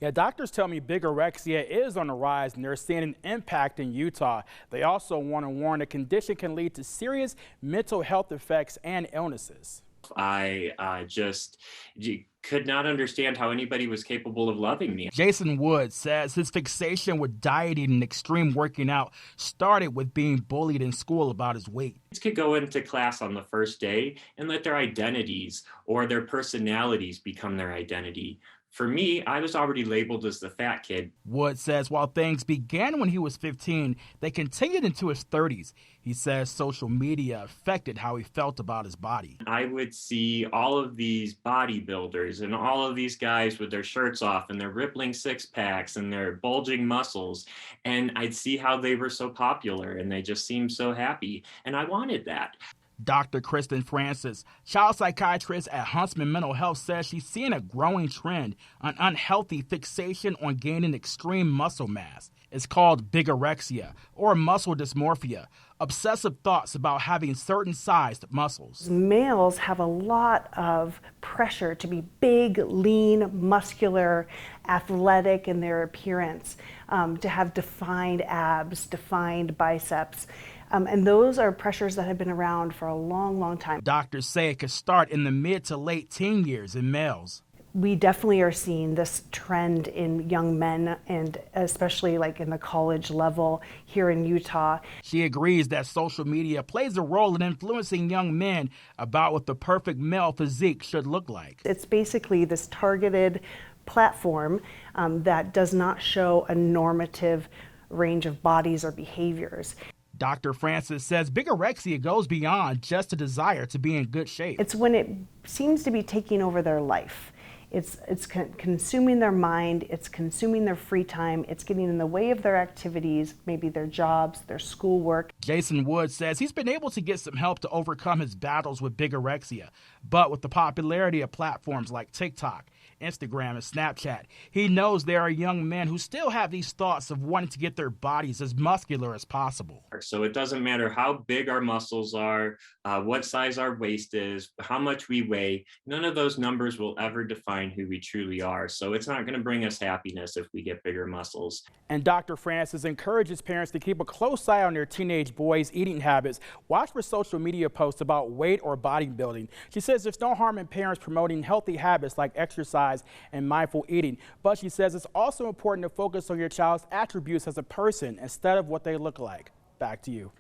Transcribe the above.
Yeah, doctors tell me bigorexia is on the rise and they're seeing an impact in Utah. They also want to warn the condition can lead to serious mental health effects and illnesses. I could not understand how anybody was capable of loving me. Jason Wood says his fixation with dieting and extreme working out started with being bullied in school about his weight. Kids could go into class on the first day and let their identities or their personalities become their identity. For me, I was already labeled as the fat kid. Wood says while things began when he was 15, they continued into his 30s. He says social media affected how he felt about his body. I would see all of these bodybuilders and all of these guys with their shirts off and their rippling six packs and their bulging muscles. And I'd see how they were so popular and they just seemed so happy. And I wanted that. Dr. Kristen Francis, child psychiatrist at Huntsman Mental Health, says she's seeing a growing trend, an unhealthy fixation on gaining extreme muscle mass. It's called bigorexia or muscle dysmorphia, obsessive thoughts about having certain sized muscles. Males have a lot of pressure to be big, lean, muscular, athletic in their appearance, to have defined abs, defined biceps. And those are pressures that have been around for a long, long time. Doctors say it could start in the mid to late teen years in males. We definitely are seeing this trend in young men, and especially like in the college level here in Utah. She agrees that social media plays a role in influencing young men about what the perfect male physique should look like. It's basically this targeted platform that does not show a normative range of bodies or behaviors. Dr. Francis says bigorexia goes beyond just a desire to be in good shape. It's when it seems to be taking over their life. It's consuming their mind, it's consuming their free time, it's getting in the way of their activities, maybe their jobs, their schoolwork. Jason Wood says he's been able to get some help to overcome his battles with bigorexia, but with the popularity of platforms like TikTok, Instagram, and Snapchat, he knows there are young men who still have these thoughts of wanting to get their bodies as muscular as possible. So it doesn't matter how big our muscles are, what size our waist is, how much we weigh, none of those numbers will ever define who we truly are. So it's not going to bring us happiness if we get bigger muscles. And Dr. Francis encourages parents to keep a close eye on their teenage boys' eating habits. Watch for social media posts about weight or bodybuilding. She says there's no harm in parents promoting healthy habits like exercise and mindful eating. But she says it's also important to focus on your child's attributes as a person instead of what they look like. Back to you.